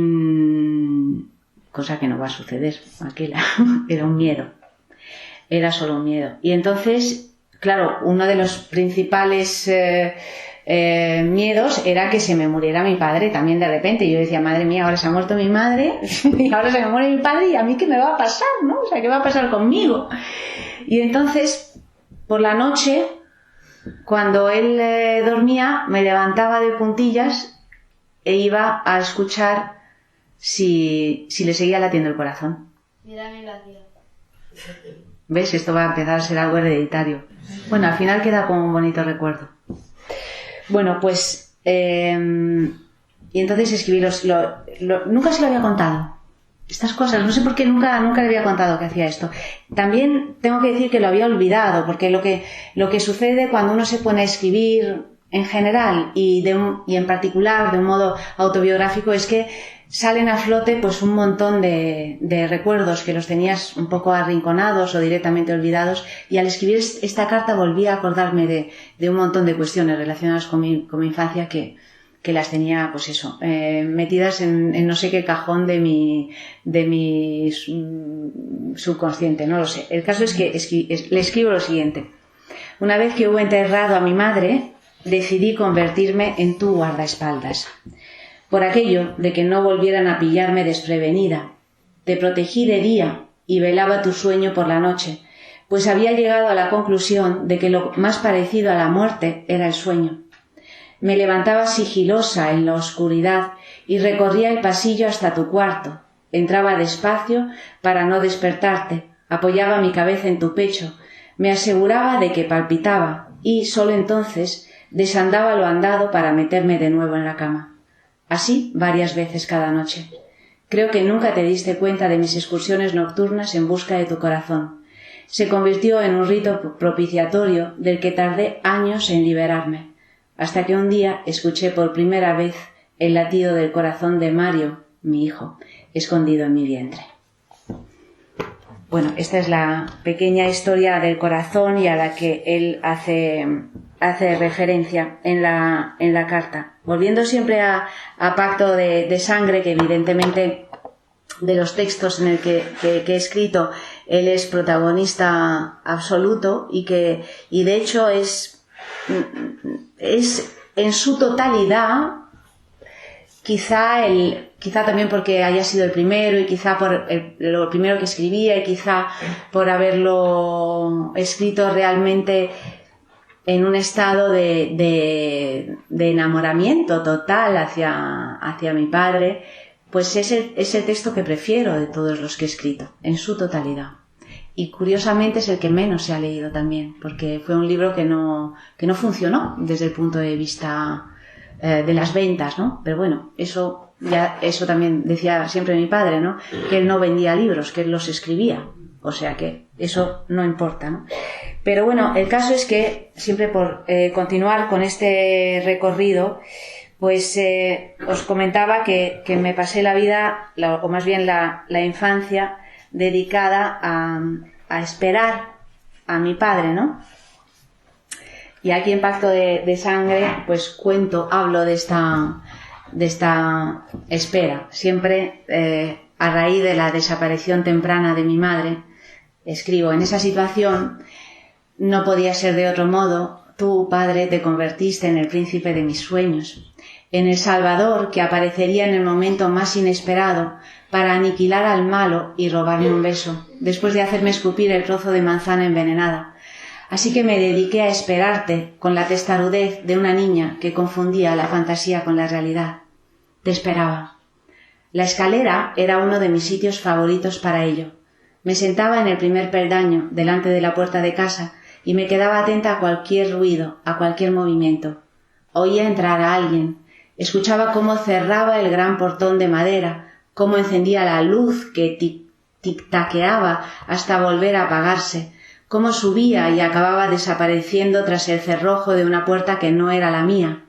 cosa que no va a suceder, aquella era un miedo, era solo un miedo. Y entonces, claro, uno de los principales miedos era que se me muriera mi padre también de repente. Yo decía, madre mía, ahora se ha muerto mi madre y ahora se me muere mi padre, y a mí qué me va a pasar, ¿no? O sea, ¿qué va a pasar conmigo? Y entonces, por la noche, cuando él dormía, me levantaba de puntillas e iba a escuchar si le seguía latiendo el corazón. ¿Ves? Esto va a empezar a ser algo hereditario. Bueno, al final queda como un bonito recuerdo. Bueno, pues y entonces escribí nunca se lo había contado estas cosas, no sé por qué nunca le había contado que hacía esto. También tengo que decir que lo había olvidado, porque lo que sucede cuando uno se pone a escribir en general y en particular de un modo autobiográfico es que salen a flote pues un montón de recuerdos que los tenías un poco arrinconados o directamente olvidados, y al escribir esta carta volví a acordarme de un montón de cuestiones relacionadas con mi infancia que las tenía, pues eso, metidas en no sé qué cajón de mi subconsciente, no lo sé. El caso es que le escribo lo siguiente: una vez que hubo enterrado a mi madre, decidí convertirme en tu guardaespaldas. Por aquello de que no volvieran a pillarme desprevenida, te protegí de día y velaba tu sueño por la noche, pues había llegado a la conclusión de que lo más parecido a la muerte era el sueño. Me levantaba sigilosa en la oscuridad y recorría el pasillo hasta tu cuarto. Entraba despacio para no despertarte, apoyaba mi cabeza en tu pecho, me aseguraba de que palpitaba y, solo entonces, desandaba lo andado para meterme de nuevo en la cama. Así varias veces cada noche. Creo que nunca te diste cuenta de mis excursiones nocturnas en busca de tu corazón. Se convirtió en un rito propiciatorio del que tardé años en liberarme, hasta que un día escuché por primera vez el latido del corazón de Mario, mi hijo, escondido en mi vientre. Bueno, esta es la pequeña historia del corazón y a la que él hace referencia en la carta. Volviendo siempre a Pacto de Sangre, que evidentemente de los textos en el que he escrito, él es protagonista absoluto y de hecho es en su totalidad, quizá también porque haya sido el primero y quizá por lo primero que escribía y quizá por haberlo escrito realmente en un estado de enamoramiento total hacia mi padre, pues es el texto que prefiero de todos los que he escrito, en su totalidad. Y curiosamente es el que menos se ha leído también, porque fue un libro que no funcionó desde el punto de vista de las ventas, ¿no? Pero bueno, eso también decía siempre mi padre, ¿no? Que él no vendía libros, que él los escribía. O sea que eso no importa, ¿no? Pero bueno, el caso es que, siempre por continuar con este recorrido, pues os comentaba que me pasé la vida, o más bien la infancia, dedicada a esperar a mi padre, ¿no? Y aquí en Pacto de Sangre, pues hablo de esta espera. Siempre a raíz de la desaparición temprana de mi madre, escribo: en esa situación no podía ser de otro modo. Tú, padre, te convertiste en el príncipe de mis sueños, en el salvador que aparecería en el momento más inesperado para aniquilar al malo y robarme un beso, después de hacerme escupir el trozo de manzana envenenada. Así que me dediqué a esperarte con la testarudez de una niña que confundía la fantasía con la realidad. Te esperaba. La escalera era uno de mis sitios favoritos para ello. Me sentaba en el primer peldaño, delante de la puerta de casa, y me quedaba atenta a cualquier ruido, a cualquier movimiento. Oía entrar a alguien. Escuchaba cómo cerraba el gran portón de madera, cómo encendía la luz que tic-taqueaba hasta volver a apagarse, cómo subía y acababa desapareciendo tras el cerrojo de una puerta que no era la mía.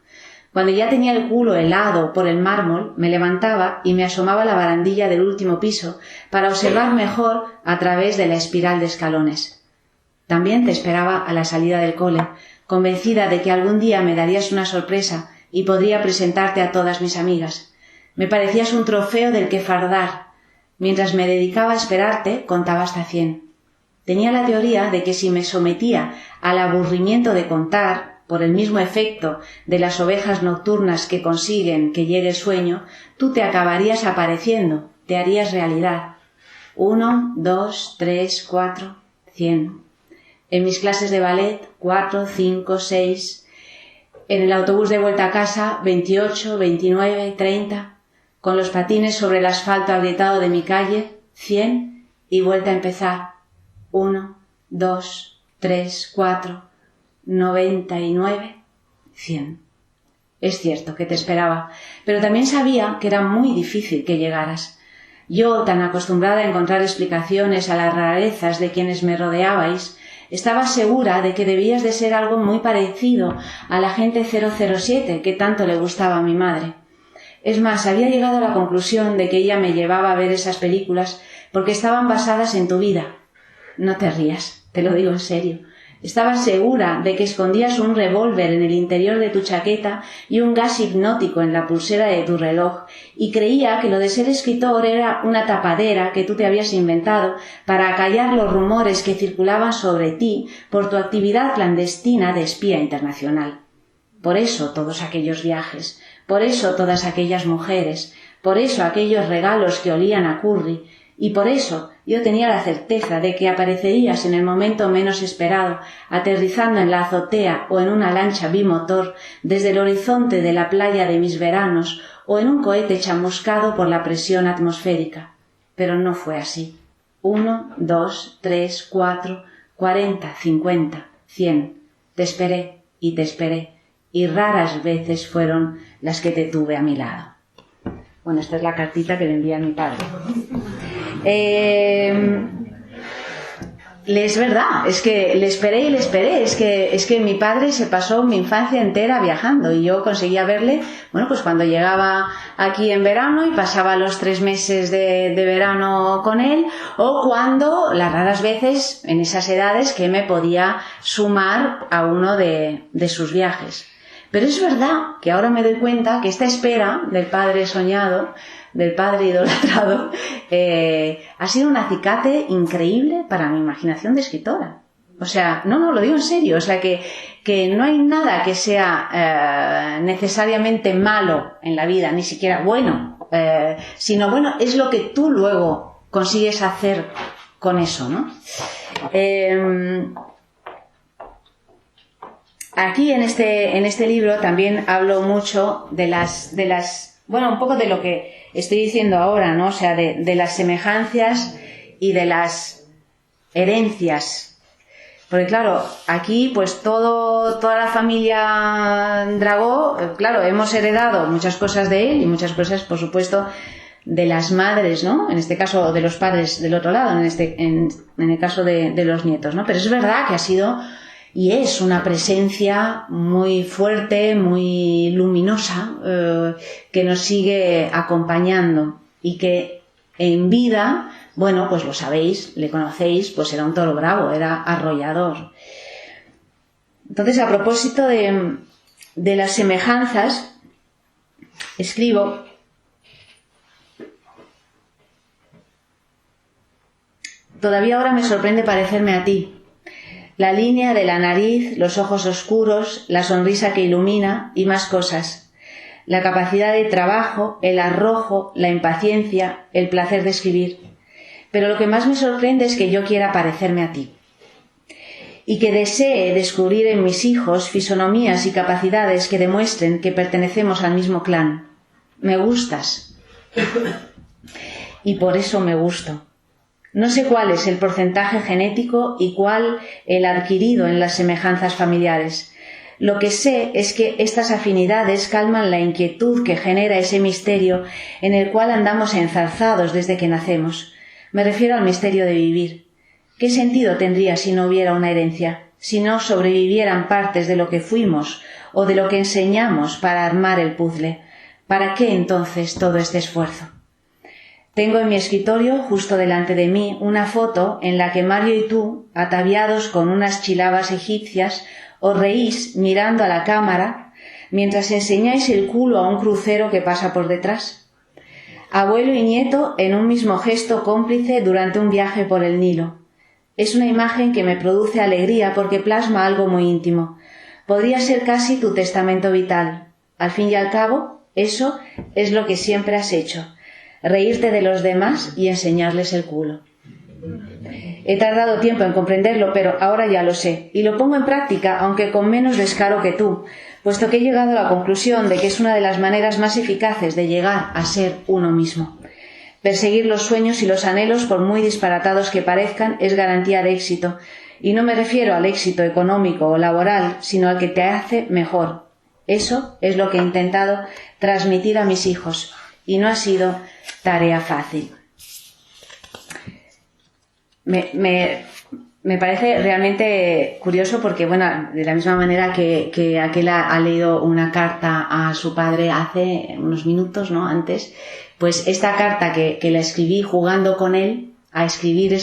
Cuando ya tenía el culo helado por el mármol, me levantaba y me asomaba a la barandilla del último piso para observar mejor a través de la espiral de escalones. También te esperaba a la salida del cole, convencida de que algún día me darías una sorpresa y podría presentarte a todas mis amigas. Me parecías un trofeo del que fardar. Mientras me dedicaba a esperarte, contaba hasta 100. Tenía la teoría de que si me sometía al aburrimiento de contar, por el mismo efecto de las ovejas nocturnas que consiguen que llegue el sueño, tú te acabarías apareciendo, te harías realidad. 1, 2, 3, 4, 100. En mis clases de ballet, 4, 5, 6. En el autobús de vuelta a casa, 28, 29, 30. Con los patines sobre el asfalto agrietado de mi calle, 100. Y vuelta a empezar. 1, 2, 3, 4, 99, 100. Es cierto que te esperaba, pero también sabía que era muy difícil que llegaras. Yo, tan acostumbrada a encontrar explicaciones a las rarezas de quienes me rodeabais, estaba segura de que debías de ser algo muy parecido a la gente 007 que tanto le gustaba a mi madre. Es más, había llegado a la conclusión de que ella me llevaba a ver esas películas porque estaban basadas en tu vida. No te rías, te lo digo en serio. Estaba segura de que escondías un revólver en el interior de tu chaqueta y un gas hipnótico en la pulsera de tu reloj, y creía que lo de ser escritor era una tapadera que tú te habías inventado para acallar los rumores que circulaban sobre ti por tu actividad clandestina de espía internacional. Por eso todos aquellos viajes, por eso todas aquellas mujeres, por eso aquellos regalos que olían a curry, y por eso yo tenía la certeza de que aparecerías en el momento menos esperado, aterrizando en la azotea o en una lancha bimotor desde el horizonte de la playa de mis veranos o en un cohete chamuscado por la presión atmosférica. Pero no fue así. 1, 2, 3, 4, 40, 50, 100. Te esperé, y raras veces fueron las que te tuve a mi lado. Bueno, esta es la cartita que le envía a mi padre. Es verdad, es que le esperé, es que mi padre se pasó mi infancia entera viajando y yo conseguía verle, bueno, pues cuando llegaba aquí en verano y pasaba los 3 meses de verano con él, o cuando, las raras veces, en esas edades que me podía sumar a uno de sus viajes. Pero es verdad que ahora me doy cuenta que esta espera del padre soñado, del padre idolatrado, ha sido un acicate increíble para mi imaginación de escritora. O sea, no, lo digo en serio, o sea que no hay nada que sea necesariamente malo en la vida, ni siquiera bueno, sino bueno, es lo que tú luego consigues hacer con eso, ¿no? Aquí en este libro también hablo mucho de las bueno, un poco de lo que estoy diciendo ahora, ¿no? O sea, de las semejanzas y de las herencias. Porque claro, aquí pues toda la familia Dragó, claro, hemos heredado muchas cosas de él y muchas cosas, por supuesto, de las madres, ¿no? En este caso de los padres del otro lado, en el caso de los nietos, ¿no? Pero es verdad que ha sido y es una presencia muy fuerte, muy luminosa, que nos sigue acompañando y que en vida, bueno, pues lo sabéis, le conocéis, pues era un toro bravo, era arrollador. Entonces, a propósito de las semejanzas, escribo: todavía ahora me sorprende parecerme a ti. La línea de la nariz, los ojos oscuros, la sonrisa que ilumina y más cosas. La capacidad de trabajo, el arrojo, la impaciencia, el placer de escribir. Pero lo que más me sorprende es que yo quiera parecerme a ti. Y que desee descubrir en mis hijos fisonomías y capacidades que demuestren que pertenecemos al mismo clan. Me gustas. Y por eso me gusto. No sé cuál es el porcentaje genético y cuál el adquirido en las semejanzas familiares. Lo que sé es que estas afinidades calman la inquietud que genera ese misterio en el cual andamos enzarzados desde que nacemos. Me refiero al misterio de vivir. ¿Qué sentido tendría si no hubiera una herencia? Si no sobrevivieran partes de lo que fuimos o de lo que enseñamos para armar el puzzle. ¿Para qué entonces todo este esfuerzo? Tengo en mi escritorio, justo delante de mí, una foto en la que Mario y tú, ataviados con unas chilabas egipcias, os reís mirando a la cámara mientras enseñáis el culo a un crucero que pasa por detrás. Abuelo y nieto en un mismo gesto cómplice durante un viaje por el Nilo. Es una imagen que me produce alegría porque plasma algo muy íntimo. Podría ser casi tu testamento vital. Al fin y al cabo, eso es lo que siempre has hecho. Reírte de los demás y enseñarles el culo. He tardado tiempo en comprenderlo, pero ahora ya lo sé, y lo pongo en práctica, aunque con menos descaro que tú, puesto que he llegado a la conclusión de que es una de las maneras más eficaces de llegar a ser uno mismo. Perseguir los sueños y los anhelos, por muy disparatados que parezcan, es garantía de éxito, y no me refiero al éxito económico o laboral, sino al que te hace mejor. Eso es lo que he intentado transmitir a mis hijos, y no ha sido tarea fácil. Me parece realmente curioso porque, bueno, de la misma manera que aquel ha leído una carta a su padre hace unos minutos, ¿no? Antes, pues esta carta que la escribí jugando con él a escribir,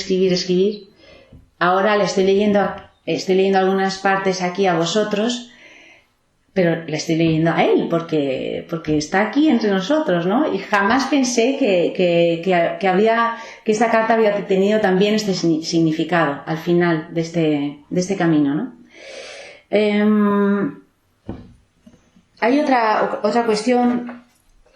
ahora le estoy leyendo algunas partes aquí a vosotros, pero le estoy leyendo a él porque está aquí entre nosotros, ¿no? Y jamás pensé que esta carta había tenido también este significado al final de este camino, ¿no? Hay otra cuestión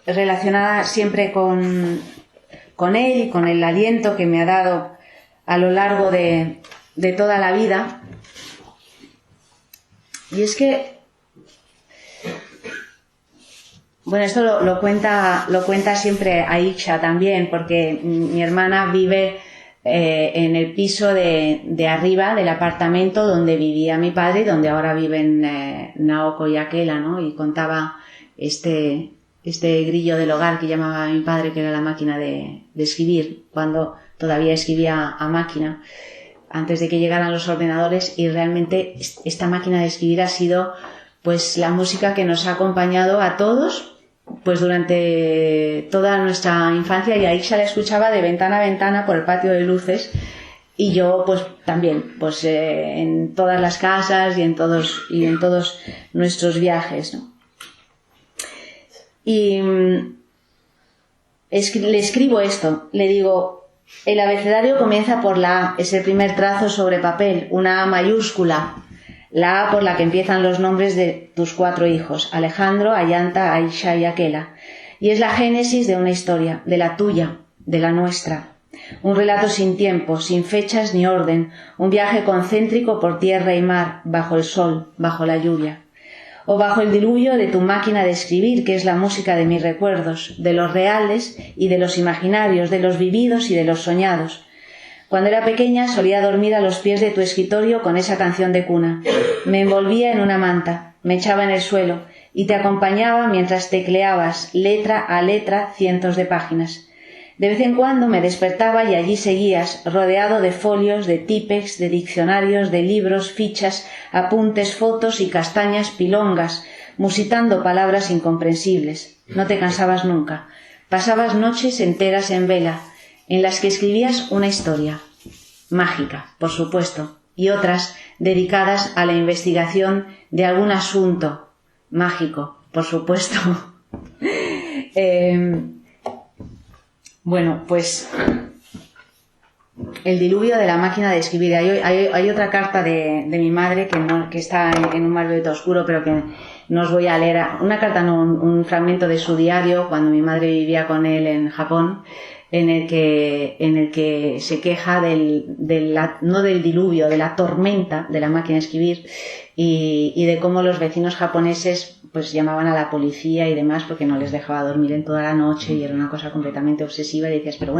relacionada siempre con él y con el aliento que me ha dado a lo largo de toda la vida, y es que, bueno, esto lo cuenta siempre Aisha también, porque mi hermana vive en el piso de arriba del apartamento donde vivía mi padre y donde ahora viven Naoko y Akela, ¿no? Y contaba este grillo del hogar que llamaba mi padre, que era la máquina de escribir, cuando todavía escribía a máquina, antes de que llegaran los ordenadores, y realmente esta máquina de escribir ha sido pues la música que nos ha acompañado a todos pues durante toda nuestra infancia, y Aisha la escuchaba de ventana a ventana por el patio de luces, y yo pues también pues en todas las casas y en todos nuestros viajes, ¿no? Y le escribo esto, le digo: el abecedario comienza por la A, es el primer trazo sobre papel, una A mayúscula, la A por la que empiezan los nombres de tus 4 hijos, Alejandro, Ayanta, Aisha y Akela, y es la génesis de una historia, de la tuya, de la nuestra, un relato sin tiempo, sin fechas ni orden, un viaje concéntrico por tierra y mar, bajo el sol, bajo la lluvia, o bajo el diluvio de tu máquina de escribir, que es la música de mis recuerdos, de los reales y de los imaginarios, de los vividos y de los soñados. Cuando era pequeña solía dormir a los pies de tu escritorio con esa canción de cuna. Me envolvía en una manta, me echaba en el suelo y te acompañaba mientras tecleabas, letra a letra, cientos de páginas. De vez en cuando me despertaba y allí seguías, rodeado de folios, de típex, de diccionarios, de libros, fichas, apuntes, fotos y castañas pilongas, musitando palabras incomprensibles. No te cansabas nunca. Pasabas noches enteras en vela, en las que escribías una historia, mágica, por supuesto, y otras dedicadas a la investigación de algún asunto mágico, por supuesto. Bueno, pues el diluvio de la máquina de escribir. Hay otra carta de mi madre que está en un malvete oscuro, pero que no os voy a leer. Una carta, no, un fragmento de su diario cuando mi madre vivía con él en Japón, en el que se queja no del diluvio, de la tormenta de la máquina de escribir, y de cómo los vecinos japoneses pues llamaban a la policía y demás porque no les dejaba dormir en toda la noche, y era una cosa completamente obsesiva, y decías, pero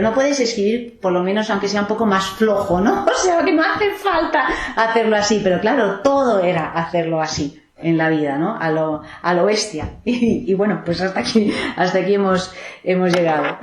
no puedes escribir por lo menos aunque sea un poco más flojo, ¿no? O sea, que no hace falta hacerlo así, pero claro, todo era hacerlo así en la vida, ¿no? A lo bestia. Y bueno, pues hasta aquí hemos llegado.